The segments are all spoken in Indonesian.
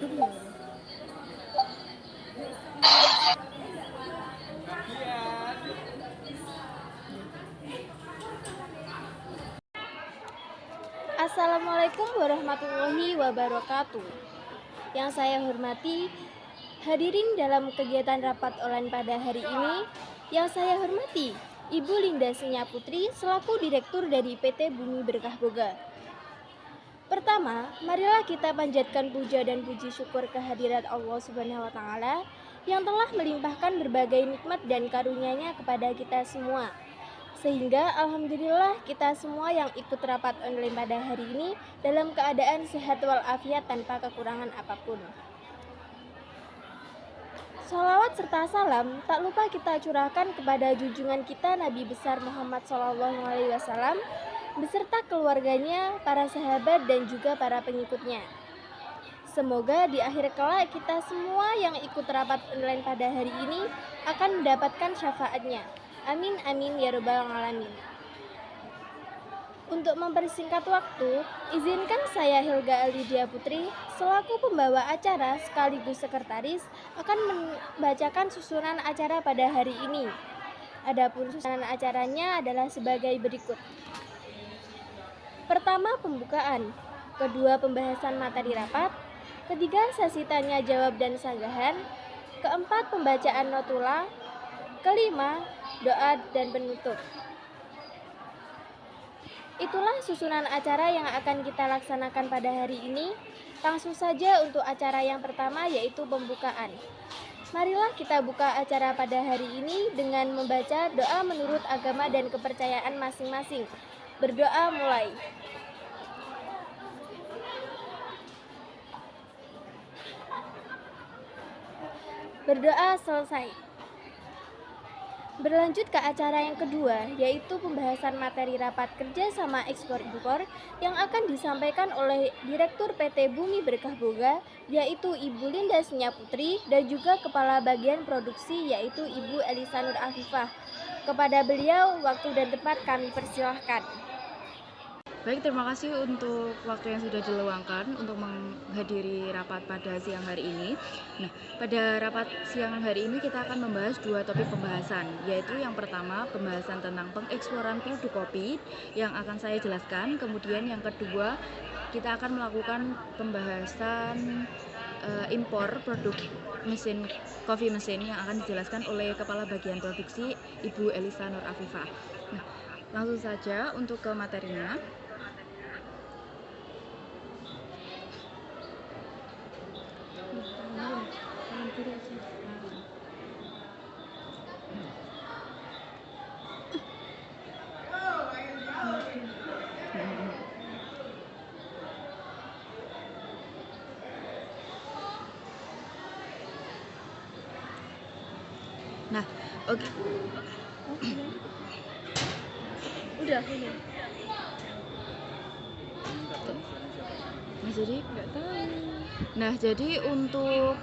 Assalamualaikum warahmatullahi wabarakatuh. Yang saya hormati hadirin dalam kegiatan rapat online pada hari ini. Yang saya hormati Ibu Linda Sinya Putri selaku Direktur dari PT Bumi Berkah Boga. Pertama, marilah kita panjatkan puja dan puji syukur kehadirat Allah Subhanahu wa taala yang telah melimpahkan berbagai nikmat dan karunia-Nya kepada kita semua. Sehingga alhamdulillah kita semua yang ikut rapat online pada hari ini dalam keadaan sehat walafiat tanpa kekurangan apapun. Sholawat serta salam tak lupa kita curahkan kepada junjungan kita Nabi besar Muhammad SAW beserta keluarganya, para sahabat dan juga para pengikutnya. Semoga di akhir kelak kita semua yang ikut rapat online pada hari ini akan mendapatkan syafaatnya. Amin amin ya robbal alamin. Untuk mempersingkat waktu, izinkan saya Hilga Alidia Putri selaku pembawa acara sekaligus sekretaris akan membacakan susunan acara pada hari ini. Adapun susunan acaranya adalah sebagai berikut. Pertama, pembukaan. Kedua, pembahasan materi rapat. Ketiga, sesi tanya jawab dan sanggahan. Keempat, pembacaan notula. Kelima, doa dan penutup. Itulah susunan acara yang akan kita laksanakan pada hari ini. Langsung saja untuk acara yang pertama, yaitu pembukaan. Marilah kita buka acara pada hari ini dengan membaca doa menurut agama dan kepercayaan masing-masing. Berdoa mulai. Berdoa selesai. Berlanjut ke acara yang kedua, yaitu pembahasan materi rapat kerja sama ekspor-impor yang akan disampaikan oleh Direktur PT Bumi Berkah Boga, yaitu Ibu Linda Sinya Putri, dan juga Kepala Bagian Produksi, yaitu Ibu Elisa Nur Afifah. Kepada beliau, waktu dan tempat kami persilahkan. Baik, terima kasih untuk waktu yang sudah diluangkan untuk menghadiri rapat pada siang hari ini. Nah, pada rapat siang hari ini kita akan membahas dua topik pembahasan, yaitu yang pertama pembahasan tentang pengeksporan produk kopi yang akan saya jelaskan. Kemudian yang kedua kita akan melakukan pembahasan impor produk mesin coffee mesin yang akan dijelaskan oleh Kepala Bagian Produksi Ibu Elisa Nur Afifah. Nah, langsung saja untuk ke materinya. Nah, oke. Udah ini. Nah, jadi untuk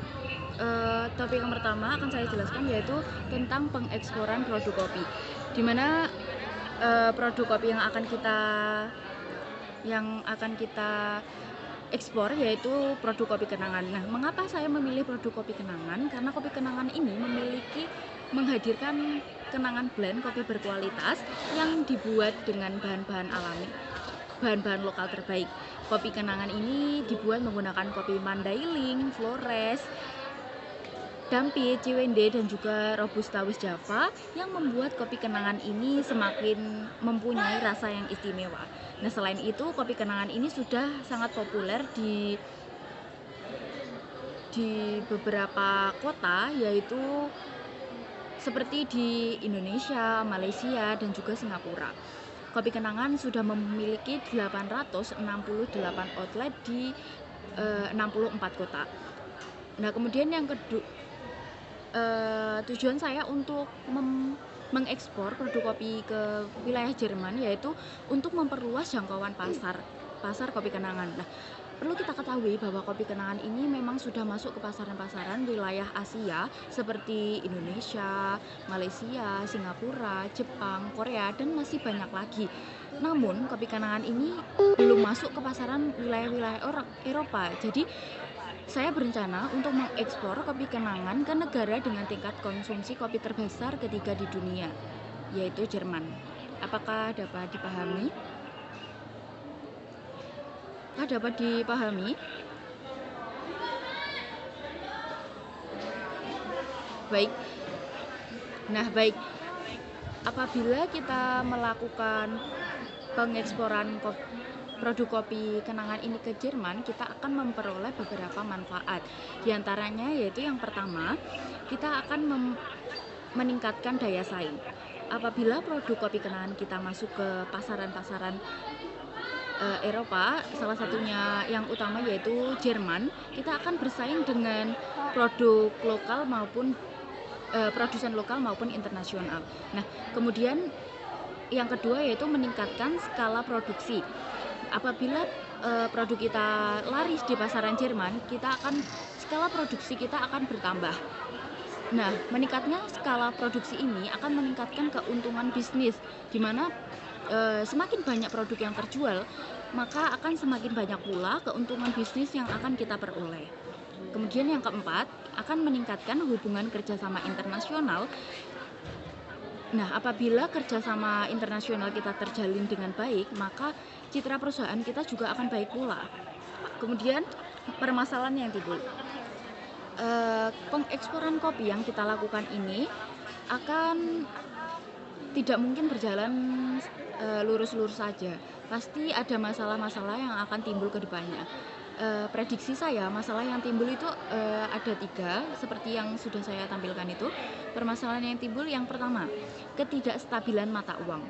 topik yang pertama akan saya jelaskan yaitu tentang pengeksporan produk kopi, di mana produk kopi yang akan kita ekspor yaitu produk kopi kenangan. Nah, mengapa saya memilih produk kopi kenangan? Karena kopi kenangan ini menghadirkan kenangan blend kopi berkualitas yang dibuat dengan bahan-bahan alami, bahan-bahan lokal terbaik. Kopi kenangan ini dibuat menggunakan kopi Mandailing, Flores, Dampit, Ciwende, dan juga Robusta West Java yang membuat kopi kenangan ini semakin mempunyai rasa yang istimewa. Nah, selain itu kopi kenangan ini sudah sangat populer di beberapa kota, yaitu seperti di Indonesia, Malaysia, dan juga Singapura. Kopi kenangan sudah memiliki 868 outlet di 64 kota. Nah, kemudian yang kedua, tujuan saya untuk mengekspor produk kopi ke wilayah Jerman yaitu untuk memperluas jangkauan pasar kopi kenangan. Nah, perlu kita ketahui bahwa kopi kenangan ini memang sudah masuk ke pasaran-pasaran wilayah Asia seperti Indonesia, Malaysia, Singapura, Jepang, Korea, dan masih banyak lagi. Namun kopi kenangan ini belum masuk ke pasaran wilayah-wilayah Eropa. Jadi Saya berencana untuk mengekspor kopi kenangan ke negara dengan tingkat konsumsi kopi terbesar ketiga di dunia, yaitu Jerman. Apakah dapat dipahami? Baik. Nah, baik. Apabila kita melakukan pengeksporan produk kopi kenangan ini ke Jerman, kita akan memperoleh beberapa manfaat. Di antaranya yaitu yang pertama, kita akan meningkatkan daya saing. Apabila produk kopi kenangan kita masuk ke pasaran-pasaran Eropa, salah satunya yang utama yaitu Jerman, kita akan bersaing dengan produk lokal maupun produsen lokal maupun internasional. Nah, kemudian yang kedua yaitu meningkatkan skala produksi. Apabila produk kita laris di pasaran Jerman, skala produksi kita akan bertambah. Nah, meningkatnya skala produksi ini akan meningkatkan keuntungan bisnis, di mana semakin banyak produk yang terjual, maka akan semakin banyak pula keuntungan bisnis yang akan kita peroleh. Kemudian yang keempat, akan meningkatkan hubungan kerjasama internasional. Nah, apabila kerjasama internasional kita terjalin dengan baik, maka citra perusahaan kita juga akan baik pula. Kemudian permasalahan yang timbul, pengeksporan kopi yang kita lakukan ini akan tidak mungkin berjalan lurus-lurus saja. Pasti ada masalah-masalah yang akan timbul ke depannya. Prediksi saya, masalah yang timbul itu ada 3, seperti yang sudah saya tampilkan itu. Permasalahan yang timbul yang pertama, ketidakstabilan mata uang.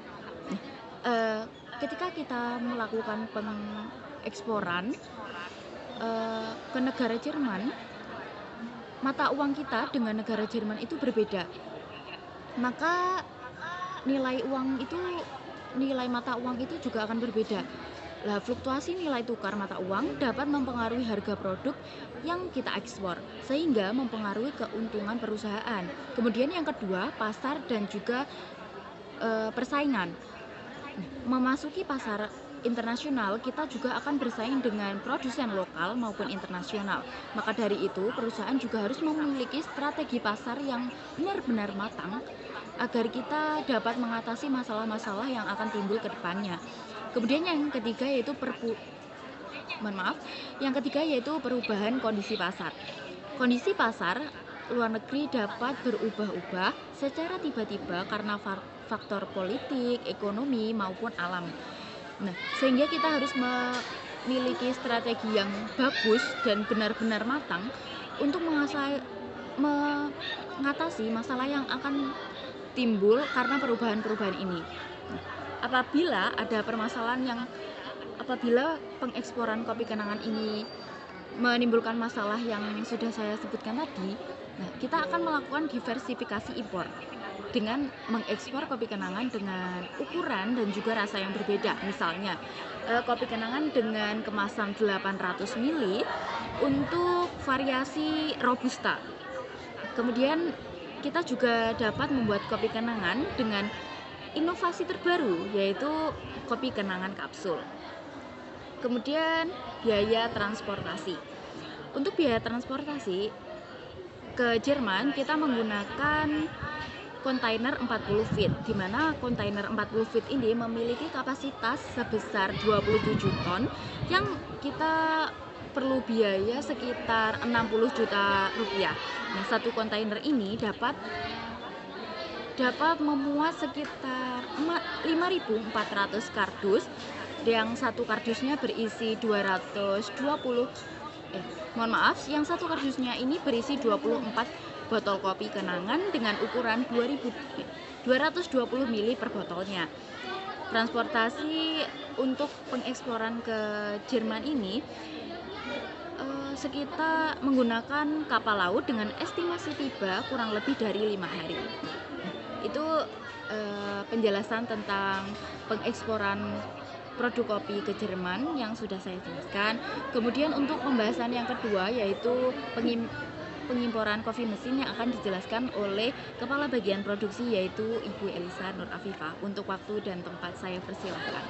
Ketika kita melakukan pengeksporan ke negara Jerman, mata uang kita dengan negara Jerman itu berbeda. Maka nilai mata uang itu juga akan berbeda. Nah, fluktuasi nilai tukar mata uang dapat mempengaruhi harga produk yang kita ekspor, sehingga mempengaruhi keuntungan perusahaan. Kemudian yang kedua, pasar dan juga persaingan. Memasuki pasar internasional, kita juga akan bersaing dengan produsen lokal maupun internasional. Maka dari itu, perusahaan juga harus memiliki strategi pasar yang benar-benar matang agar kita dapat mengatasi masalah-masalah yang akan timbul ke depannya. Kemudian yang ketiga yaitu perubahan kondisi pasar. Kondisi pasar luar negeri dapat berubah-ubah secara tiba-tiba karena faktor politik, ekonomi maupun alam. Nah, sehingga kita harus memiliki strategi yang bagus dan benar-benar matang untuk mengatasi masalah yang akan timbul karena perubahan-perubahan ini. Apabila pengeksporan kopi kenangan ini menimbulkan masalah yang sudah saya sebutkan tadi, nah, kita akan melakukan diversifikasi impor dengan mengekspor kopi kenangan dengan ukuran dan juga rasa yang berbeda. Misalnya, kopi kenangan dengan kemasan 800 ml untuk variasi Robusta. Kemudian kita juga dapat membuat kopi kenangan dengan inovasi terbaru, yaitu kopi kenangan kapsul. Kemudian biaya transportasi. Untuk biaya transportasi ke Jerman, kita menggunakan kontainer 40 feet, di mana kontainer 40 feet ini memiliki kapasitas sebesar 27 ton yang kita perlu biaya sekitar 60 juta rupiah. Nah, satu kontainer ini dapat memuat sekitar 5.400 kardus, yang satu kardusnya berisi 24 botol kopi kenangan dengan ukuran 220 ml per botolnya. Transportasi untuk pengeksporan ke Jerman ini sekitar menggunakan kapal laut dengan estimasi tiba kurang lebih dari 5 hari. Itu penjelasan tentang pengeksporan produk kopi ke Jerman yang sudah saya jelaskan. Kemudian untuk pembahasan yang kedua yaitu pengimporan kopi mesin yang akan dijelaskan oleh Kepala Bagian Produksi yaitu Ibu Elisa Nur Afifah. Untuk waktu dan tempat saya persilahkan.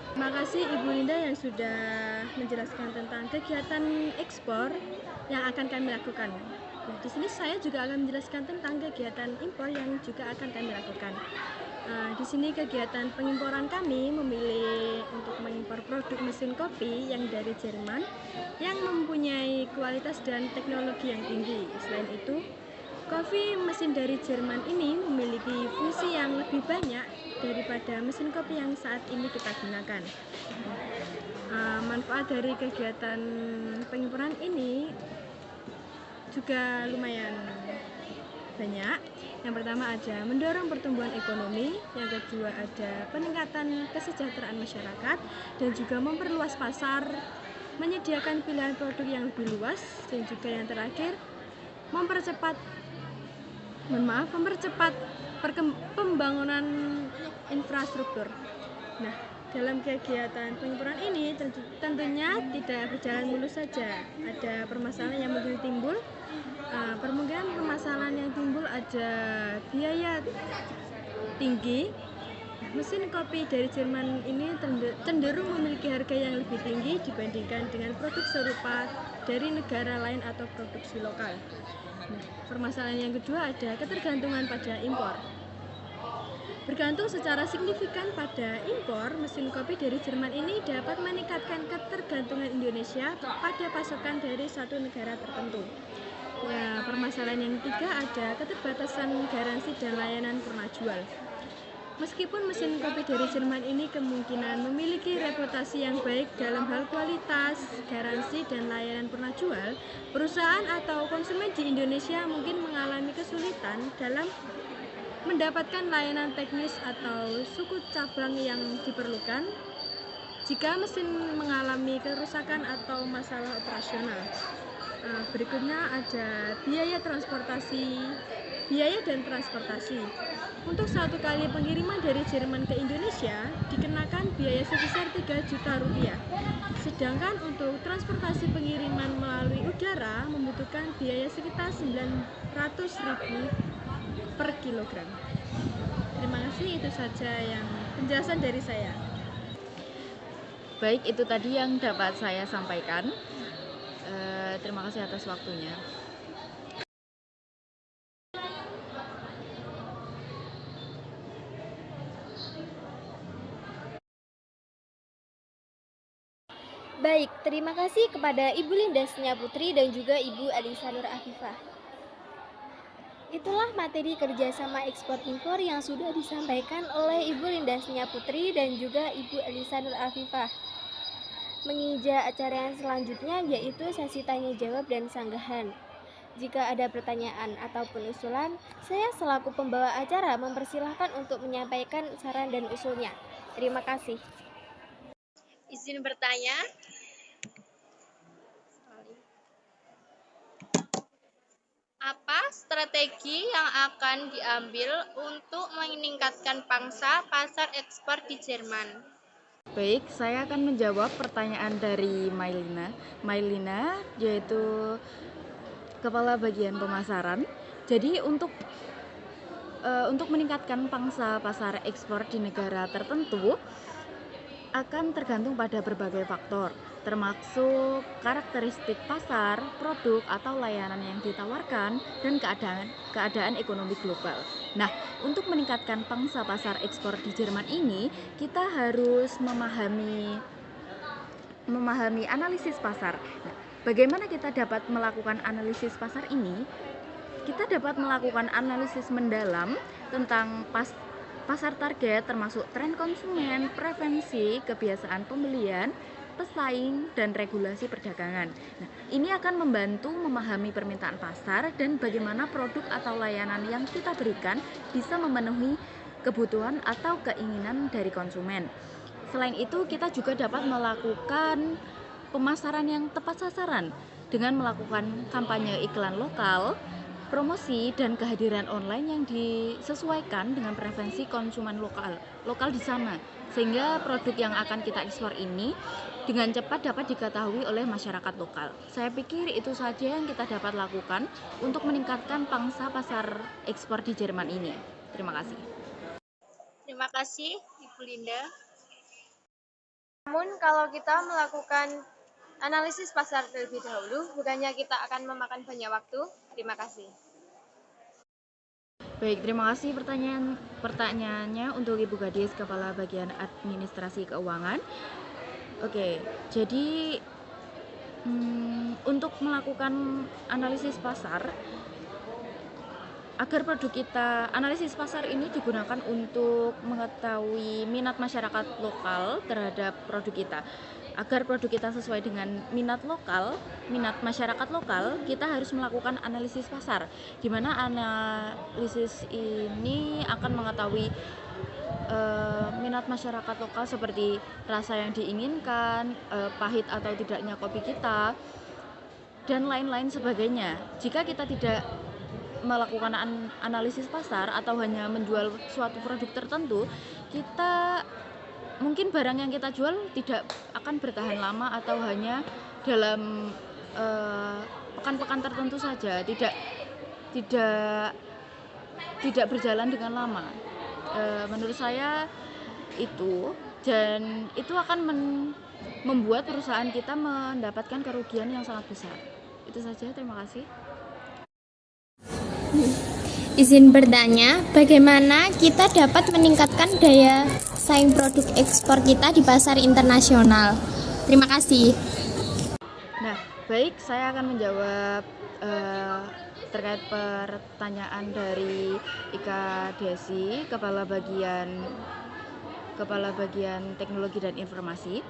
Terima kasih Ibu Linda yang sudah menjelaskan tentang kegiatan ekspor yang akan kami lakukan. Nah, di sini saya juga akan menjelaskan tentang kegiatan impor yang juga akan kami lakukan. Di sini kegiatan pengimporan kami memilih untuk mengimpor produk mesin kopi yang dari Jerman yang mempunyai kualitas dan teknologi yang tinggi. Selain itu, kopi mesin dari Jerman ini memiliki fungsi yang lebih banyak daripada mesin kopi yang saat ini kita gunakan. Manfaat dari kegiatan pengimporan ini juga lumayan banyak. Yang pertama ada mendorong pertumbuhan ekonomi, yang kedua ada peningkatan kesejahteraan masyarakat, dan juga memperluas pasar, menyediakan pilihan produk yang lebih luas, dan juga yang terakhir mempercepat pembangunan infrastruktur. Nah, dalam kegiatan pengimporan ini tentunya tidak berjalan mulus saja. Ada permasalahan yang mungkin timbul. Kemungkinan permasalahan yang timbul ada biaya tinggi. Mesin kopi dari Jerman ini cenderung memiliki harga yang lebih tinggi dibandingkan dengan produk serupa dari negara lain atau produksi lokal. Nah, permasalahan yang kedua ada ketergantungan pada impor. Bergantung secara signifikan pada impor, mesin kopi dari Jerman ini dapat meningkatkan ketergantungan Indonesia pada pasokan dari suatu negara tertentu. Ya, permasalahan yang ketiga ada keterbatasan garansi dan layanan pernah jual. Meskipun mesin kopi dari Jerman ini kemungkinan memiliki reputasi yang baik dalam hal kualitas, garansi, dan layanan pernah jual, perusahaan atau konsumen di Indonesia mungkin mengalami kesulitan dalam mendapatkan layanan teknis atau suku cabang yang diperlukan jika mesin mengalami kerusakan atau masalah operasional. Berikutnya ada biaya dan transportasi. Untuk satu kali pengiriman dari Jerman ke Indonesia dikenakan biaya sebesar 3 juta rupiah. Sedangkan untuk transportasi pengiriman melalui udara membutuhkan biaya sekitar 900.000 per kilogram. Terima kasih, itu saja yang penjelasan dari saya. Baik, itu tadi yang dapat saya sampaikan. Terima kasih atas waktunya. Baik, terima kasih kepada Ibu Linda Senya Putri dan juga Ibu Alisa Nur Afifah. Itulah materi kerjasama ekspor impor yang sudah disampaikan oleh Ibu Linda Senya Putri dan juga Ibu Alisa Nur Afifah. Menginjak acara yang selanjutnya yaitu sesi tanya jawab dan sanggahan. Jika ada pertanyaan ataupun usulan, saya selaku pembawa acara mempersilahkan untuk menyampaikan saran dan usulnya. Terima kasih. Izin bertanya. Apa strategi yang akan diambil untuk meningkatkan pangsa pasar ekspor di Jerman? Baik, saya akan menjawab pertanyaan dari Mailina, yaitu Kepala Bagian Pemasaran. Jadi untuk meningkatkan pangsa pasar ekspor di negara tertentu akan tergantung pada berbagai faktor, termasuk karakteristik pasar, produk atau layanan yang ditawarkan, dan keadaan ekonomi global. Nah, untuk meningkatkan pangsa pasar ekspor di Jerman ini, kita harus memahami analisis pasar. Nah, bagaimana kita dapat melakukan analisis pasar ini? Kita dapat melakukan analisis mendalam tentang pasar target, termasuk tren konsumen, preferensi, kebiasaan pembelian, pesaing, dan regulasi perdagangan. Nah, ini akan membantu memahami permintaan pasar dan bagaimana produk atau layanan yang kita berikan bisa memenuhi kebutuhan atau keinginan dari konsumen. Selain itu, kita juga dapat melakukan pemasaran yang tepat sasaran dengan melakukan kampanye iklan lokal, promosi, dan kehadiran online yang disesuaikan dengan preferensi konsumen lokal di sana, sehingga produk yang akan kita ekspor ini dengan cepat dapat diketahui oleh masyarakat lokal. Saya pikir itu saja yang kita dapat lakukan untuk meningkatkan pangsa pasar ekspor di Jerman ini. Terima kasih. Terima kasih, Ibu Linda. Namun kalau kita melakukan analisis pasar terlebih dahulu, bukannya kita akan memakan banyak waktu? Terima kasih. Baik, terima kasih pertanyaannya untuk Ibu Gadis, Kepala Bagian Administrasi Keuangan. Oke, jadi untuk melakukan analisis pasar, agar produk kita, analisis pasar ini digunakan untuk mengetahui minat masyarakat lokal terhadap produk kita. Agar produk kita sesuai dengan minat masyarakat lokal, kita harus melakukan analisis pasar, di mana analisis ini akan mengetahui minat masyarakat lokal seperti rasa yang diinginkan, pahit atau tidaknya kopi kita, dan lain-lain sebagainya. Jika kita tidak melakukan analisis pasar atau hanya menjual suatu produk tertentu, kita mungkin barang yang kita jual tidak akan bertahan lama atau hanya dalam pekan-pekan tertentu saja, tidak berjalan dengan lama. Menurut saya itu, dan itu akan membuat perusahaan kita mendapatkan kerugian yang sangat besar. Itu saja, terima kasih. Izin bertanya, bagaimana kita dapat meningkatkan daya saing produk ekspor kita di pasar internasional? Terima kasih. Nah, baik, saya akan menjawab terkait pertanyaan dari Ika Desi, Kepala Bagian Teknologi dan Informasi.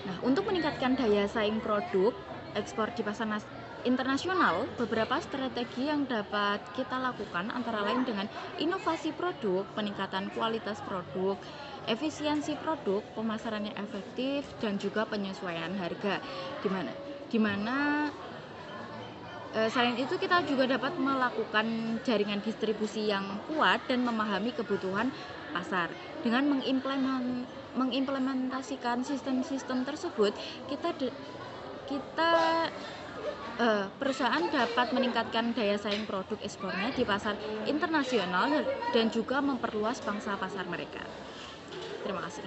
Nah, untuk meningkatkan daya saing produk ekspor di pasar internasional, beberapa strategi yang dapat kita lakukan antara lain dengan inovasi produk, peningkatan kualitas produk, efisiensi produk, pemasaran yang efektif, dan juga penyesuaian harga. Dimana selain itu kita juga dapat melakukan jaringan distribusi yang kuat dan memahami kebutuhan pasar. Dengan mengimplementasikan sistem-sistem tersebut, perusahaan dapat meningkatkan daya saing produk ekspornya di pasar internasional dan juga memperluas pangsa pasar mereka. Terima kasih.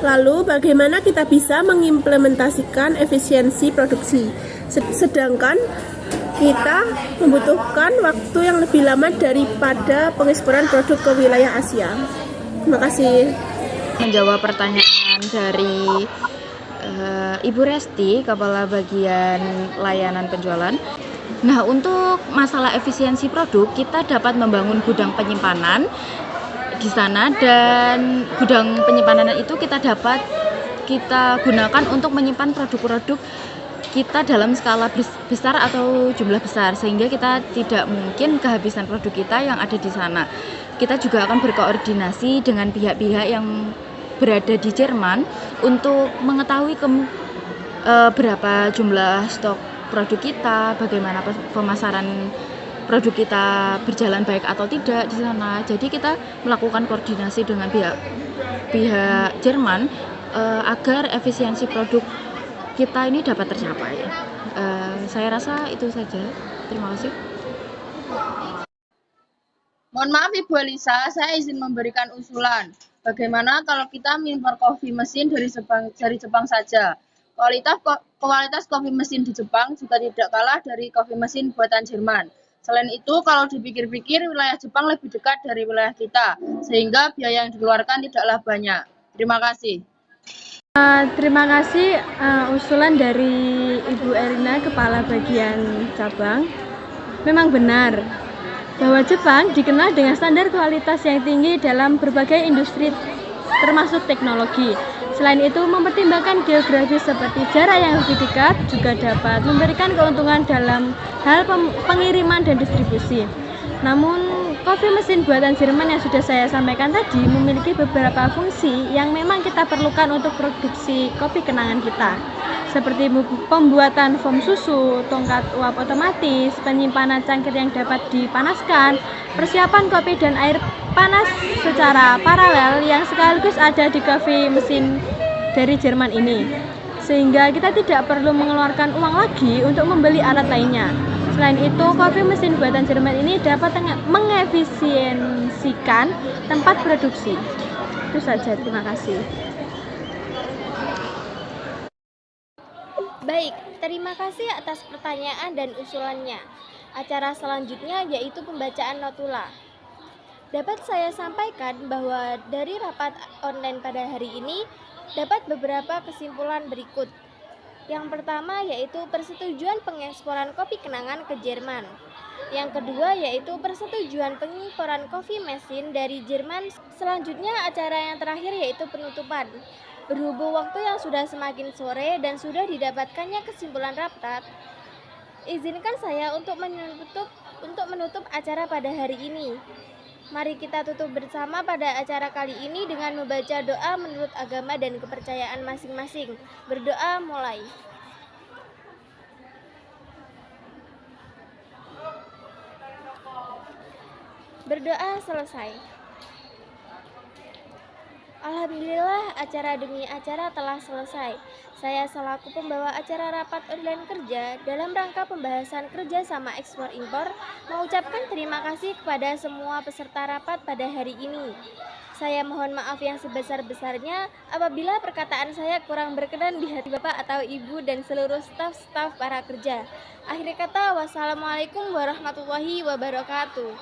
Lalu bagaimana kita bisa mengimplementasikan efisiensi produksi, sedangkan kita membutuhkan waktu yang lebih lama daripada pengeksporan produk ke wilayah Asia? Terima kasih. Menjawab pertanyaan dari Ibu Resti, Kepala Bagian Layanan Penjualan. Nah, untuk masalah efisiensi produk, kita dapat membangun gudang penyimpanan di sana, dan gudang penyimpanan itu kita gunakan untuk menyimpan produk-produk kita dalam skala besar atau jumlah besar, sehingga kita tidak mungkin kehabisan produk kita yang ada di sana. Kita juga akan berkoordinasi dengan pihak-pihak yang berada di Jerman untuk mengetahui berapa jumlah stok produk kita, bagaimana pemasaran produk kita berjalan baik atau tidak di sana. Jadi kita melakukan koordinasi dengan pihak Jerman agar efisiensi produk kita ini dapat tercapai. Saya rasa itu saja. Terima kasih. Mohon maaf Ibu Elisa, saya izin memberikan usulan. Bagaimana kalau kita mengimpor kopi mesin dari Jepang saja? Kualitas kopi mesin di Jepang juga tidak kalah dari kopi mesin buatan Jerman. Selain itu, kalau dipikir-pikir, wilayah Jepang lebih dekat dari wilayah kita, sehingga biaya yang dikeluarkan tidaklah banyak. Terima kasih. Terima kasih usulan dari Ibu Erina, Kepala Bagian Cabang. Memang benar bahwa Jepang dikenal dengan standar kualitas yang tinggi dalam berbagai industri termasuk teknologi. Selain itu, mempertimbangkan geografis seperti jarak yang lebih dekat juga dapat memberikan keuntungan dalam hal pengiriman dan distribusi. Namun, kopi mesin buatan Jerman yang sudah saya sampaikan tadi memiliki beberapa fungsi yang memang kita perlukan untuk produksi kopi kenangan kita, seperti pembuatan foam susu, tongkat uap otomatis, penyimpanan cangkir yang dapat dipanaskan, persiapan kopi dan air panas secara paralel yang sekaligus ada di kopi mesin dari Jerman ini, sehingga kita tidak perlu mengeluarkan uang lagi untuk membeli alat lainnya. Selain itu, kopi mesin buatan Jerman ini dapat mengefisiensikan tempat produksi. Itu saja, terima kasih. Baik, terima kasih atas pertanyaan dan usulannya. Acara selanjutnya yaitu pembacaan notula. Dapat saya sampaikan bahwa dari rapat online pada hari ini dapat beberapa kesimpulan berikut. Yang pertama yaitu persetujuan pengeksporan kopi kenangan ke Jerman. Yang kedua yaitu persetujuan pengimporan coffee machine dari Jerman. Selanjutnya acara yang terakhir yaitu penutupan. Berhubung waktu yang sudah semakin sore dan sudah didapatkannya kesimpulan rapat, izinkan saya untuk menutup acara pada hari ini. Mari kita tutup bersama pada acara kali ini dengan membaca doa menurut agama dan kepercayaan masing-masing. Berdoa mulai. Berdoa selesai. Alhamdulillah, acara demi acara telah selesai. Saya selaku pembawa acara rapat online kerja dalam rangka pembahasan kerjasama ekspor impor mengucapkan terima kasih kepada semua peserta rapat pada hari ini. Saya mohon maaf yang sebesar-besarnya apabila perkataan saya kurang berkenan di hati Bapak atau Ibu dan seluruh staf-staf para kerja. Akhir kata, wassalamualaikum warahmatullahi wabarakatuh.